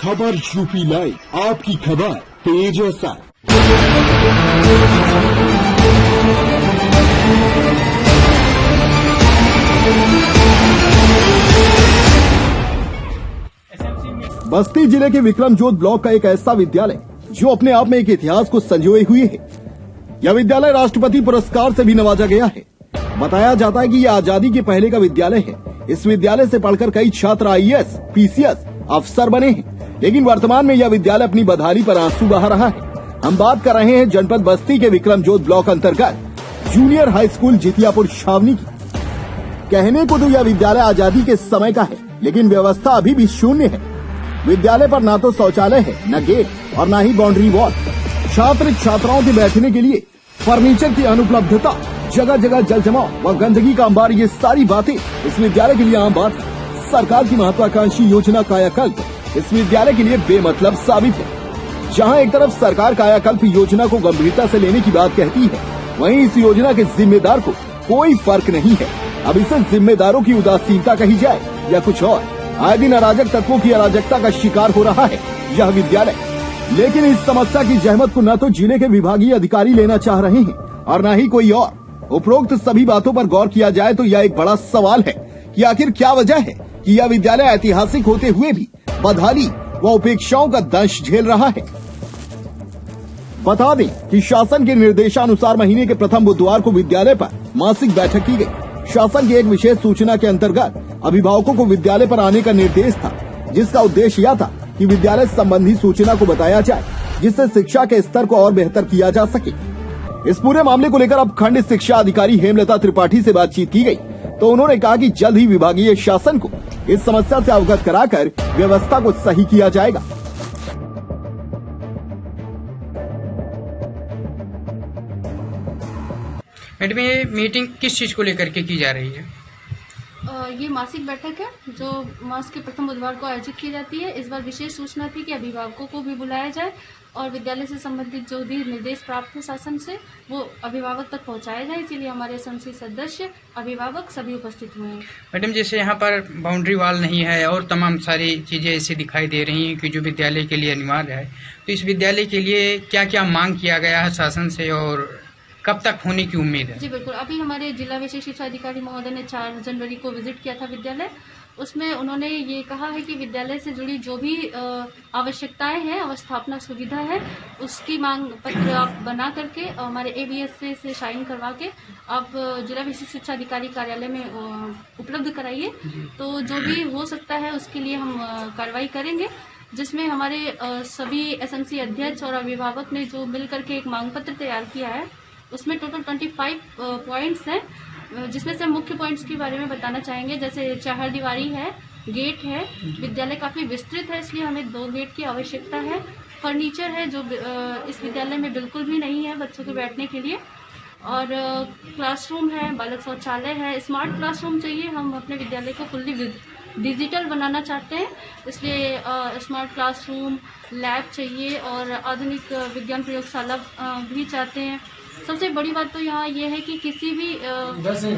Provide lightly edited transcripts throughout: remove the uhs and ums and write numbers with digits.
खबर UP live, आपकी खबर तेज असर। बस्ती जिले के विक्रमजोत ब्लॉक का एक ऐसा विद्यालय जो अपने आप में एक इतिहास को संजोए हुए है। यह विद्यालय राष्ट्रपति पुरस्कार से भी नवाजा गया है। बताया जाता है कि यह आजादी के पहले का विद्यालय है। इस विद्यालय से पढ़कर कई छात्र IAS, PCS अफसर बने हैं, लेकिन वर्तमान में यह विद्यालय अपनी बदहाली पर आंसू बहा रहा है। हम बात कर रहे हैं जनपद बस्ती के विक्रमजोत ब्लॉक अंतर्गत जूनियर हाई स्कूल जितियापुर छावनी की। कहने को तो यह विद्यालय आजादी के समय का है, लेकिन व्यवस्था अभी भी शून्य है। विद्यालय पर न तो शौचालय है, न गेट और न ही बाउंड्री वॉल। छात्र छात्राओं के बैठने के लिए फर्नीचर की अनुपलब्धता, जगह जगह जल जमाव व गंदगी का अंबार, ये सारी बातें इस विद्यालय के लिए आम बात है। सरकार की महत्वाकांक्षी योजना कायाकल्प इस विद्यालय के लिए बेमतलब साबित है। जहां एक तरफ सरकार कायाकल्प योजना को गंभीरता से लेने की बात कहती है, वहीं इस योजना के जिम्मेदार को कोई फर्क नहीं है। अब इसे जिम्मेदारों की उदासीनता कही जाए या कुछ और, आए दिन अराजक तत्वों की अराजकता का शिकार हो रहा है यह विद्यालय। लेकिन इस समस्या की जहमत को न तो जिले के विभागीय अधिकारी लेना चाह रहे हैं और न ही कोई और। उपरोक्त सभी बातों पर गौर किया जाए तो यह एक बड़ा सवाल है कि आखिर क्या वजह है कि यह विद्यालय ऐतिहासिक होते हुए भी बदहाली व उपेक्षाओं का दंश झेल रहा है। बता दें कि शासन के निर्देशानुसार महीने के प्रथम बुधवार को विद्यालय पर मासिक बैठक की गई। शासन की एक विशेष सूचना के अंतर्गत अभिभावकों को विद्यालय पर आने का निर्देश था, जिसका उद्देश्य यह था कि विद्यालय संबंधी सूचना को बताया जाए, जिससे शिक्षा के स्तर को और बेहतर किया जा सके। इस पूरे मामले को लेकर अब खंड शिक्षा अधिकारी हेमलता त्रिपाठी से बातचीत की गई, तो उन्होंने कहा कि जल्द ही विभागीय शासन को इस समस्या से अवगत कराकर व्यवस्था को सही किया जाएगा। मैडम, ये मीटिंग किस चीज को लेकर के की जा रही है? ये मासिक बैठक है जो मास के प्रथम बुधवार को आयोजित की जाती है। इस बार विशेष सूचना थी कि अभिभावकों को भी बुलाया जाए और विद्यालय से संबंधित जो भी निर्देश प्राप्त हो शासन से वो अभिभावक तक पहुंचाया जाए, इसीलिए हमारे संसदीय सदस्य, अभिभावक सभी उपस्थित हुए हैं। मैडम, जैसे यहाँ पर बाउंड्री वॉल नहीं है और तमाम सारी चीजें ऐसी दिखाई दे रही हैं कि जो विद्यालय के लिए अनिवार्य है, तो इस विद्यालय के लिए क्या क्या मांग किया गया है शासन से और कब तक होने की उम्मीद है? जी बिल्कुल, अभी हमारे जिला विशेष शिक्षा अधिकारी महोदय ने 4 जनवरी को विजिट किया था विद्यालय। उसमें उन्होंने ये कहा है कि विद्यालय से जुड़ी जो भी आवश्यकताएं हैं, अवस्थापना सुविधा है, उसकी मांग पत्र आप बना करके हमारे ABS से साइन करवा के आप जिला विशेष शिक्षा अधिकारी कार्यालय में उपलब्ध कराइए। तो जो भी हो सकता है उसके लिए हम कार्रवाई करेंगे, जिसमें हमारे सभी SMC अध्यक्ष और अभिभावक ने जो मिल करके एक मांग पत्र तैयार किया है, उसमें टोटल 25 पॉइंट्स हैं, जिसमें से मुख्य पॉइंट्स के बारे में बताना चाहेंगे। जैसे चारदीवारी है, गेट है, विद्यालय काफी विस्तृत है इसलिए हमें 2 गेट की आवश्यकता है। फर्नीचर है जो इस विद्यालय में बिल्कुल भी नहीं है बच्चों के बैठने के लिए, और क्लासरूम है, बालक शौचालय है, स्मार्ट क्लासरूम चाहिए। हम अपने विद्यालय को फुल्ली डिजिटल बनाना चाहते हैं, इसलिए स्मार्ट क्लासरूम, लैब चाहिए और आधुनिक विज्ञान प्रयोगशाला भी चाहते हैं। सबसे बड़ी बात तो यहाँ ये है कि किसी भी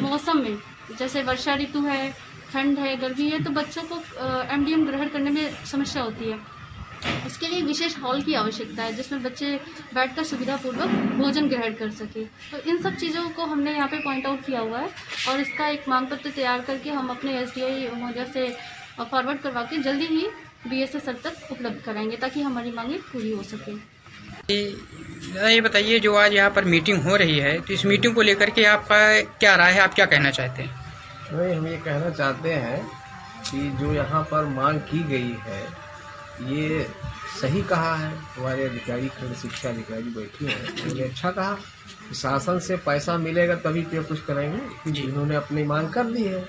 मौसम में, जैसे वर्षा ऋतु है, ठंड है, गर्मी है, तो बच्चों को MDM ग्रहण करने में समस्या होती है। उसके लिए विशेष हॉल की आवश्यकता है जिसमें बच्चे बैठकर सुविधापूर्वक भोजन ग्रहण कर सके। तो इन सब चीज़ों को हमने यहाँ पे पॉइंट आउट किया हुआ है और इसका एक मांग पत्र तैयार करके हम अपने SDI महोदय से फॉरवर्ड करवा के जल्दी ही BSS सर तक उपलब्ध कराएंगे ताकि हमारी मांगें पूरी हो सके। ये बताइए, जो आज यहाँ पर मीटिंग हो रही है, तो इस मीटिंग को लेकर के आपका क्या राय है, आप क्या कहना चाहते हैं? नहीं, हम ये कहना चाहते हैं कि जो यहाँ पर मांग की गई है ये सही कहा है। हमारे अधिकारी, खंड शिक्षा अधिकारी बैठे हैं, उन्होंने अच्छा कहा कि शासन से पैसा मिलेगा तभी तो कुछ करेंगे। इन्होंने अपनी मांग कर दी है।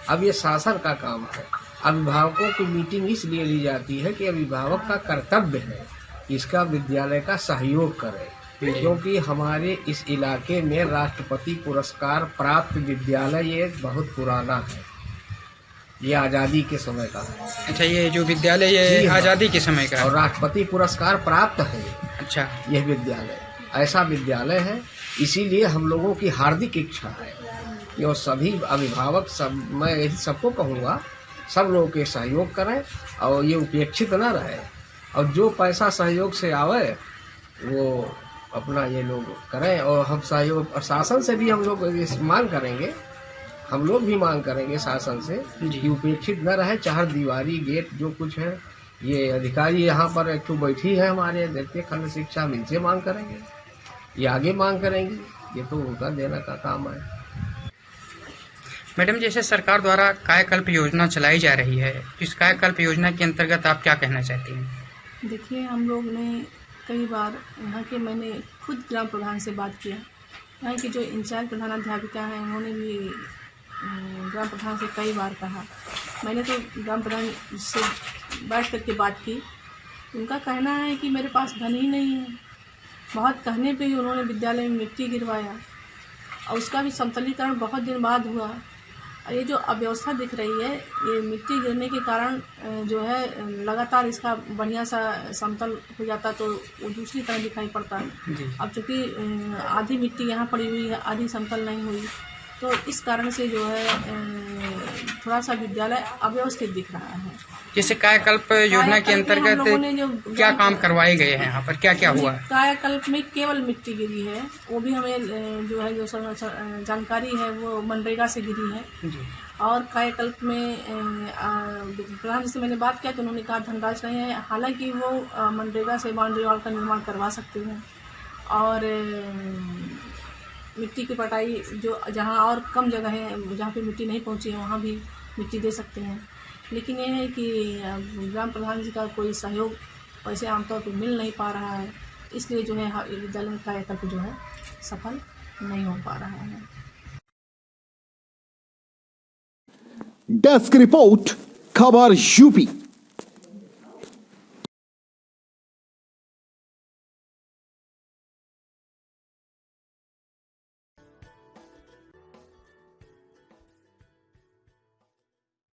अब ये शासन का काम है। अभिभावकों की मीटिंग इसलिए ली जाती है कि अभिभावक का कर्तव्य है इसका विद्यालय का सहयोग करे, क्योंकि हमारे इस इलाके में राष्ट्रपति पुरस्कार प्राप्त विद्यालय ये बहुत पुराना है। ये आज़ादी के समय का है। अच्छा, ये जो विद्यालय ये आज़ादी के समय का है और राष्ट्रपति पुरस्कार प्राप्त है। अच्छा, यह विद्यालय ऐसा विद्यालय है, इसीलिए हम लोगों की हार्दिक इच्छा है कि और सभी अभिभावक, सब मैं यही सबको कहूँगा, सब लोगों के सहयोग करें और ये उपेक्षित न रहे। और जो पैसा सहयोग से आवे वो अपना ये लोग करें। और हम सहयोग शासन से भी हम लोग मांग करेंगे, हम लोग भी मांग करेंगे शासन से कि उपेक्षित न रहे। चार दीवारी गेट जो कुछ है, ये अधिकारी यहाँ पर एक तो बैठी है हमारे देखते खंड शिक्षा, हम इनसे मांग करेंगे, ये आगे मांग करेंगे, ये तो उनका देना का काम है। मैडम, जैसे सरकार द्वारा कायाकल्प योजना चलाई जा रही है, इस कायाकल्प योजना के अंतर्गत आप क्या कहना चाहती हैं? देखिए, हम लोग ने कई बार यहाँ के, मैंने खुद ग्राम प्रधान से बात किया, यहाँ की जो इंचार्ज प्रधानाध्यापिका हैं उन्होंने भी ग्राम प्रधान से कई बार कहा। मैंने तो ग्राम प्रधान से बैठ करके बात की, उनका कहना है कि मेरे पास धन ही नहीं है। बहुत कहने पे ही उन्होंने विद्यालय में मिट्टी गिरवाया और उसका भी समतलीकरण बहुत दिन बाद हुआ। और ये जो अव्यवस्था दिख रही है, ये मिट्टी गिरने के कारण जो है लगातार इसका बढ़िया सा समतल हो जाता तो वो दूसरी तरह दिखाई पड़ता। अब चूँकि आधी मिट्टी यहाँ पड़ी हुई है, आधी समतल नहीं हुई, तो इस कारण से जो है थोड़ा सा विद्यालय अव्यवस्थित दिख रहा है। जैसे कायाकल्प योजना के अंतर्गत क्या काम करवाए गए हैं यहाँ पर, क्या क्या हुआ? कायाकल्प में केवल मिट्टी गिरी है, वो भी हमें जो है जो जानकारी है वो मनरेगा से गिरी है। और कायाकल्प में प्रधान जी से मैंने बात किया तो उन्होंने कहा धनराशि नहीं है। हालांकि वो मनरेगा से बाउंड्री वॉल का निर्माण करवा सकते हैं और मिट्टी की पटाई जो जहाँ और कम जगह है, जहाँ पे मिट्टी नहीं पहुँची है, वहाँ भी मिट्टी दे सकते हैं। लेकिन ये है कि ग्राम प्रधान जी का कोई सहयोग वैसे आमतौर पर मिल नहीं पा रहा है, इसलिए जो है विद्यालय में कायाकल्प जो है सफल नहीं हो पा रहा है। डेस्क रिपोर्ट, खबर यूपी।